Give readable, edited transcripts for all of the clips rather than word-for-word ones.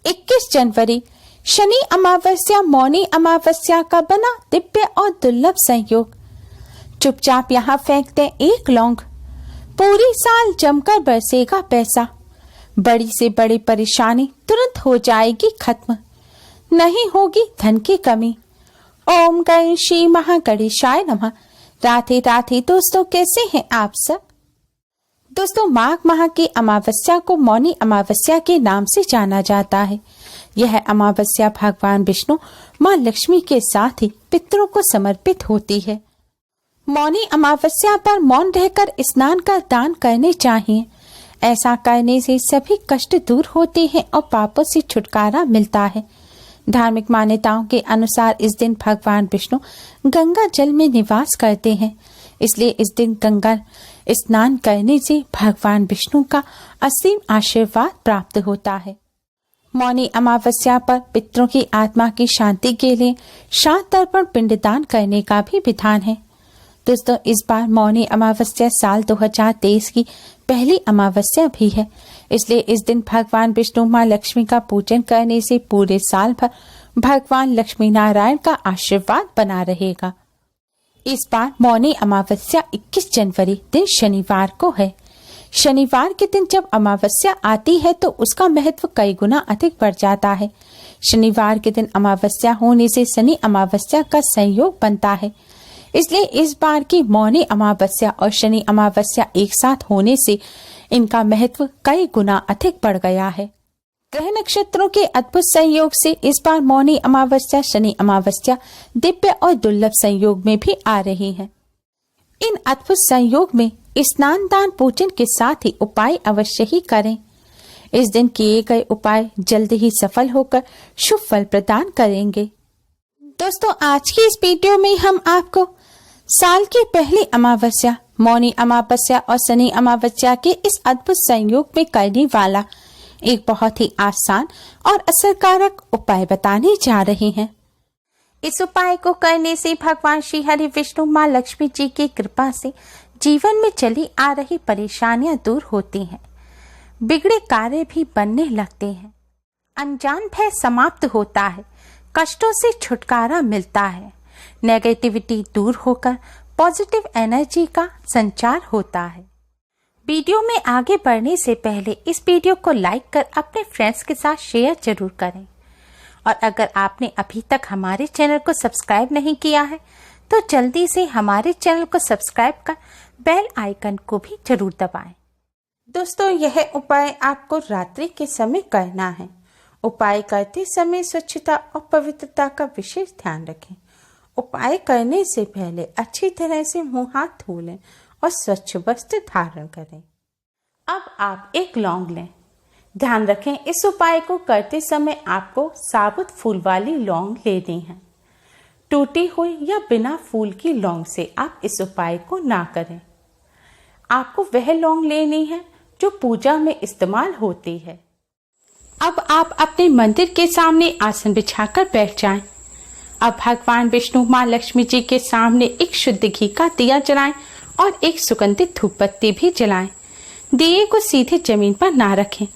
21 जनवरी शनि अमावस्या मौनी अमावस्या का बना दिव्य और दुर्लभ संयोग। चुपचाप यहाँ फेंक दें एक लौंग, पूरी साल जमकर बरसेगा पैसा। बड़ी से बड़ी परेशानी तुरंत हो जाएगी खत्म, नहीं होगी धन की कमी। ओम गणेशी महागणेशाय नमः। राधे राधे दोस्तों, कैसे हैं आप सब। दोस्तों, माघ माह की अमावस्या को मौनी अमावस्या के नाम से जाना जाता है। यह अमावस्या भगवान विष्णु, माँ लक्ष्मी के साथ ही पितरों को समर्पित होती है। मौनी अमावस्या पर मौन रहकर स्नान का दान करने चाहिए। ऐसा करने से सभी कष्ट दूर होते हैं और पापों से छुटकारा मिलता है। धार्मिक मान्यताओं के अनुसार इस दिन भगवान विष्णु गंगा जल में निवास करते हैं, इसलिए इस दिन गंगा स्नान करने से भगवान विष्णु का असीम आशीर्वाद प्राप्त होता है। मौनी अमावस्या पर पितरों की आत्मा की शांति के लिए श्राद्ध तर्पण पिंडदान करने का भी विधान है। दोस्तों, इस बार मौनी अमावस्या साल 2023 की पहली अमावस्या भी है, इसलिए इस दिन भगवान विष्णु माँ लक्ष्मी का पूजन करने से पूरे साल भर भगवान लक्ष्मी नारायण का आशीर्वाद बना रहेगा। इस बार मौनी अमावस्या 21 जनवरी दिन शनिवार को है। शनिवार के दिन जब अमावस्या आती है तो उसका महत्व कई गुना अधिक बढ़ जाता है। शनिवार के दिन अमावस्या होने से शनि अमावस्या का संयोग बनता है, इसलिए इस बार की मौनी अमावस्या और शनि अमावस्या एक साथ होने से इनका महत्व कई गुना अधिक बढ़ गया है। ग्रह नक्षत्रों के अद्भुत संयोग से इस बार मौनी अमावस्या शनि अमावस्या दिव्य और दुर्लभ संयोग में भी आ रही है। इन अद्भुत संयोग में स्नान दान पूजन के साथ ही उपाय अवश्य ही करें। इस दिन किए गए उपाय जल्द ही सफल होकर शुभ फल प्रदान करेंगे। दोस्तों, आज की इस वीडियो में हम आपको साल की पहली अमावस्या मौनी अमावस्या और शनि अमावस्या के इस अद्भुत संयोग में करने वाला एक बहुत ही आसान और असरकारक उपाय बताने जा रहे हैं। इस उपाय को करने से भगवान श्री हरि विष्णु माँ लक्ष्मी जी की कृपा से जीवन में चली आ रही परेशानियां दूर होती हैं, बिगड़े कार्य भी बनने लगते हैं, अनजान भय समाप्त होता है, कष्टों से छुटकारा मिलता है, नेगेटिविटी दूर होकर पॉजिटिव एनर्जी का संचार होता है। वीडियो में आगे बढ़ने से पहले इस वीडियो को लाइक कर अपने फ्रेंड्स के साथ शेयर जरूर करें, और अगर आपने अभी तक हमारे चैनल को सब्सक्राइब नहीं किया है तो जल्दी से हमारे चैनल को सब्सक्राइब कर बेल आइकन को भी जरूर दबाएं। दोस्तों, यह उपाय आपको रात्रि के समय करना है। उपाय करते समय स्वच्छता और पवित्रता का विशेष ध्यान रखें। उपाय करने से पहले अच्छी तरह से मुंह हाथ धो लें और स्वच्छ वस्त्र धारण करें। अब आप एक लौंग लें। ध्यान रखें, इस उपाय को करते समय आपको साबुत फूल वाली लौंग लेनी है। टूटी हुई या बिना फूल की लौंग से आप इस उपाय को ना करें। आपको वह लौंग लेनी है जो पूजा में इस्तेमाल होती है। अब आप अपने मंदिर के सामने आसन बिछाकर बैठ जाएं। अब भगवान विष्णु माँ लक्ष्मी जी के सामने एक शुद्ध घी का दिया जलाएं और एक सुगंधित धूप बत्ती भी जलाएं। दिए को सीधे जमीन पर ना रखें।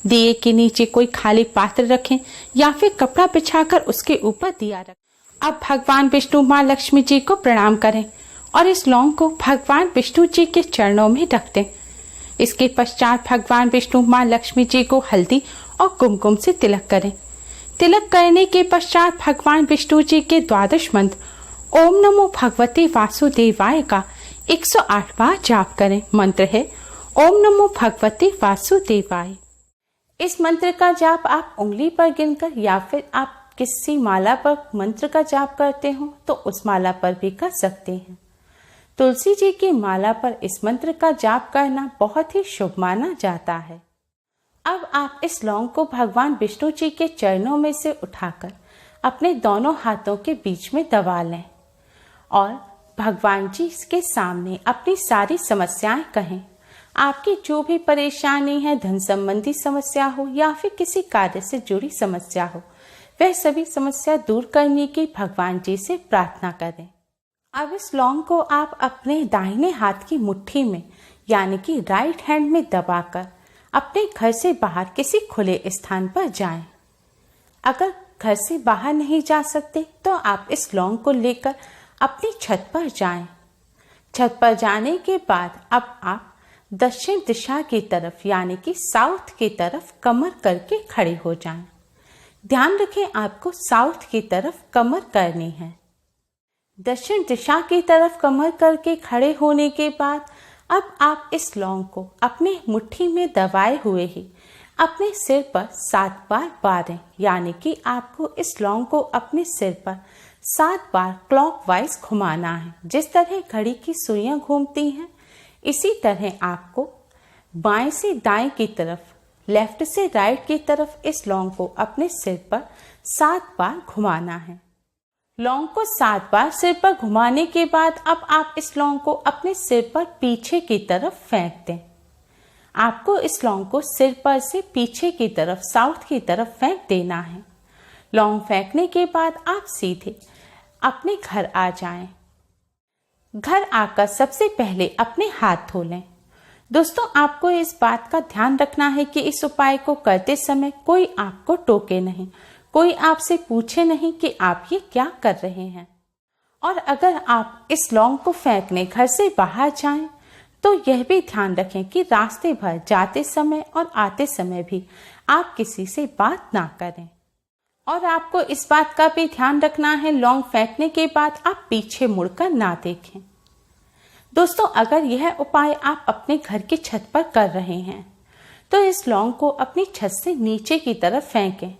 दिए के नीचे कोई खाली पात्र रखें या फिर कपड़ा बिछाकर उसके ऊपर दिया रखें। अब भगवान विष्णु माँ लक्ष्मी जी को प्रणाम करें और इस लौंग को भगवान विष्णु जी के चरणों में रख दें। इसके पश्चात भगवान विष्णु माँ लक्ष्मी जी को हल्दी और कुमकुम से तिलक करें। तिलक करने के पश्चात भगवान विष्णु जी के द्वादश मंत्र ओम नमो भगवते वासुदेवाय का 108 बार जाप करें। मंत्र है ओम नमो भगवते वासुदेवाय। इस मंत्र का जाप आप उंगली पर गिनकर या फिर आप किसी माला पर मंत्र का जाप करते हो तो उस माला पर भी कर सकते हैं। तुलसी जी की माला पर इस मंत्र का जाप करना बहुत ही शुभ माना जाता है। अब आप इस लौंग को भगवान विष्णु जी के चरणों में से उठाकर अपने दोनों हाथों के बीच में दबा लें और भगवान जी के सामने अपनी सारी समस्याएं कहें। आपकी जो भी परेशानी है, धन संबंधी समस्या हो या फिर किसी कार्य से जुड़ी समस्या हो, वह सभी समस्या दूर करने की भगवान जी से प्रार्थना करें। अब इस लौंग को आप अपने दाहिने हाथ की मुट्ठी में यानी कि राइट हैंड में दबाकर अपने घर से बाहर किसी खुले स्थान पर जाएं। अगर घर से बाहर नहीं जा सकते तो आप इस लौंग को लेकर अपनी छत पर जाएं। छत पर जाने के बाद अब आप दक्षिण दिशा की तरफ यानी कि साउथ की तरफ कमर करके खड़े हो जाएं। ध्यान रखें आपको साउथ की तरफ कमर करनी है। दक्षिण दिशा की तरफ कमर करके खड़े होने के बाद अब आप इस लौंग को अपने मुट्ठी में दबाए हुए ही अपने सिर पर 7 बार बारें, यानी कि आपको इस लौंग को अपने सिर पर 7 बार क्लॉकवाइज घुमाना है। जिस तरह घड़ी की सुइयां घूमती हैं इसी तरह आपको बाएं से दाएं की तरफ, लेफ्ट से राइट की तरफ इस लौंग को अपने सिर पर 7 बार घुमाना है। लौंग को 7 बार सिर पर घुमाने के बाद अब आप इस लौंग को अपने सिर पर पीछे की तरफ फेंक दें। आपको इस लौंग को सिर पर से पीछे की तरफ, साउथ की तरफ फेंक देना है। लौंग फेंकने के बाद आप सीधे अपने घर आ जाएं। घर आकर सबसे पहले अपने हाथ धो लें। दोस्तों, आपको इस बात का ध्यान रखना है कि इस उपाय को करते समय कोई आपको टोके नहीं, कोई आपसे पूछे नहीं कि आप ये क्या कर रहे हैं। और अगर आप इस लौंग को फेंकने घर से बाहर जाएं तो यह भी ध्यान रखें कि रास्ते भर जाते समय और आते समय भी आप किसी से बात ना करें। और आपको इस बात का भी ध्यान रखना है, लौंग फेंकने के बाद आप पीछे मुड़कर ना देखें। दोस्तों, अगर यह उपाय आप अपने घर की छत पर कर रहे हैं तो इस लौंग को अपनी छत से नीचे की तरफ फेंकें।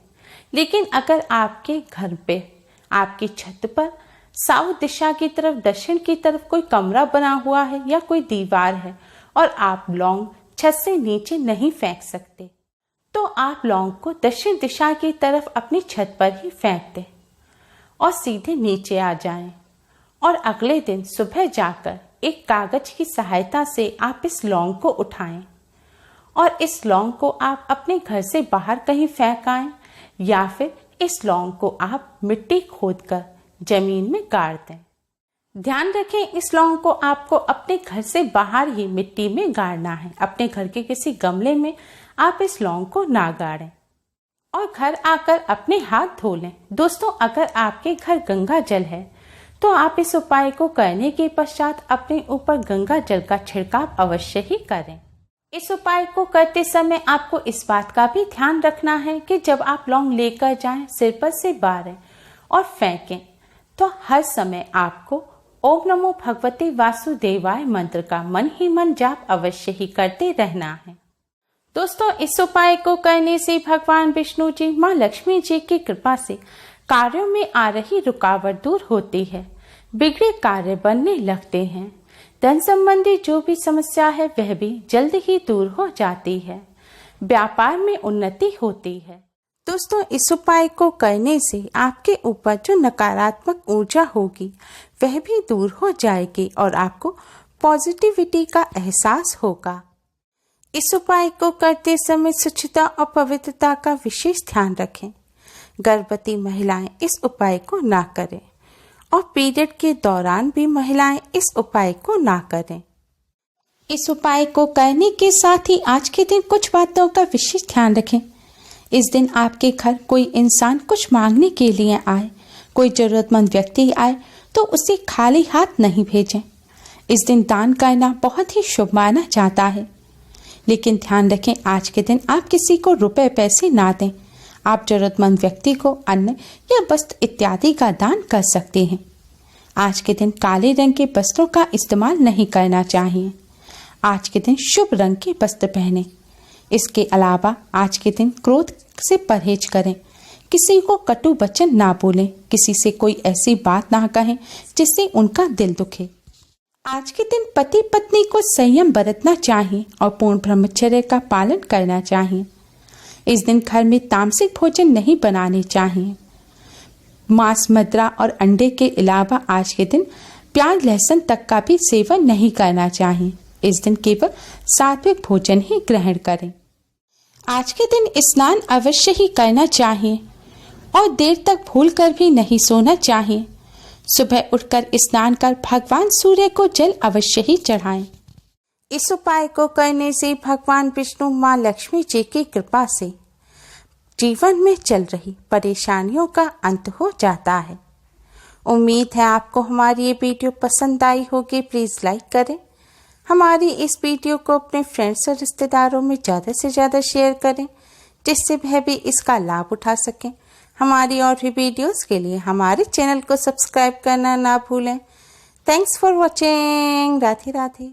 लेकिन अगर आपके घर पे, आपकी छत पर साउथ दिशा की तरफ, दक्षिण की तरफ कोई कमरा बना हुआ है या कोई दीवार है और आप लौंग छत से नीचे नहीं फेंक सकते तो आप लौंग को दक्षिण दिशा की तरफ अपनी छत पर ही फेंक दें और सीधे नीचे आ जाएं। और अगले दिन सुबह जाकर एक कागज की सहायता से आप इस लौंग को उठाएं और इस लौंग को आप अपने घर से बाहर कहीं फेंक आएं या फिर इस लौंग को आप मिट्टी खोदकर जमीन में गाड़ दें। ध्यान रखें, इस लौंग को आपको अपने घर से बाहर ही मिट्टी में गाड़ना है। अपने घर के किसी गमले में आप इस लौंग को ना गाड़ें और घर आकर अपने हाथ धो लें। दोस्तों, अगर आपके घर गंगा जल है तो आप इस उपाय को करने के पश्चात अपने ऊपर गंगा जल का छिड़काव अवश्य ही करें। इस उपाय को करते समय आपको इस बात का भी ध्यान रखना है कि जब आप लौंग लेकर जाएं, सिर पर से बारें और फेंकें तो हर समय आपको ओम नमो भगवते वासुदेवाय मंत्र का मन ही मन जाप अवश्य ही करते रहना है। दोस्तों, इस उपाय को करने से भगवान विष्णु जी, माँ लक्ष्मी जी की कृपा से कार्यों में आ रही रुकावट दूर होती है, बिगड़े कार्य बनने लगते हैं, धन संबंधी जो भी समस्या है वह भी जल्द ही दूर हो जाती है, व्यापार में उन्नति होती है। दोस्तों, इस उपाय को करने से आपके ऊपर जो नकारात्मक ऊर्जा होगी वह भी दूर हो जाएगी और आपको पॉजिटिविटी का एहसास होगा। इस उपाय को करते समय स्वच्छता और पवित्रता का विशेष ध्यान रखें। गर्भवती महिलाएं इस उपाय को ना करें और पीरियड के दौरान भी महिलाएं इस उपाय को ना करें। इस उपाय को करने के साथ ही आज के दिन कुछ बातों का विशेष ध्यान रखें। इस दिन आपके घर कोई इंसान कुछ मांगने के लिए आए, कोई जरूरतमंद व्यक्ति आए तो उसे खाली हाथ नहीं भेजें। इस दिन दान करना बहुत ही शुभ माना जाता है। लेकिन ध्यान रखें, आज के दिन आप किसी को रुपए पैसे ना दें। आप जरूरतमंद व्यक्ति को अन्न या वस्त्र इत्यादि का दान कर सकते हैं। आज के दिन काले रंग के वस्त्रों का इस्तेमाल नहीं करना चाहिए। आज के दिन शुभ रंग के वस्त्र पहनें। इसके अलावा आज के दिन क्रोध से परहेज करें। किसी को कटु वचन ना बोलें, किसी से कोई ऐसी बात ना कहें जिससे उनका दिल दुखे। आज के दिन पति पत्नी को संयम बरतना चाहिए और पूर्ण ब्रह्मचर्य का पालन करना चाहिए। इस दिन घर में तामसिक भोजन नहीं बनाने चाहिए। मांस, मदिरा और अंडे के अलावा आज के दिन प्याज लहसुन तक का भी सेवन नहीं करना चाहिए। इस दिन केवल सात्विक भोजन ही ग्रहण करें। आज के दिन स्नान अवश्य ही करना चाहिए और देर तक भूलकर भी नहीं सोना चाहिए। सुबह उठकर स्नान कर भगवान सूर्य को जल अवश्य ही चढ़ाएं। इस उपाय को करने से भगवान विष्णु, माँ लक्ष्मी जी की कृपा से जीवन में चल रही परेशानियों का अंत हो जाता है। उम्मीद है आपको हमारी ये वीडियो पसंद आई होगी। प्लीज़ लाइक करें। हमारी इस वीडियो को अपने फ्रेंड्स और रिश्तेदारों में ज़्यादा से ज़्यादा शेयर करें, जिससे वह भी इसका लाभ उठा सकें। हमारी और भी वीडियोस के लिए हमारे चैनल को सब्सक्राइब करना ना भूलें। Thanks for watching. Radhe Radhe.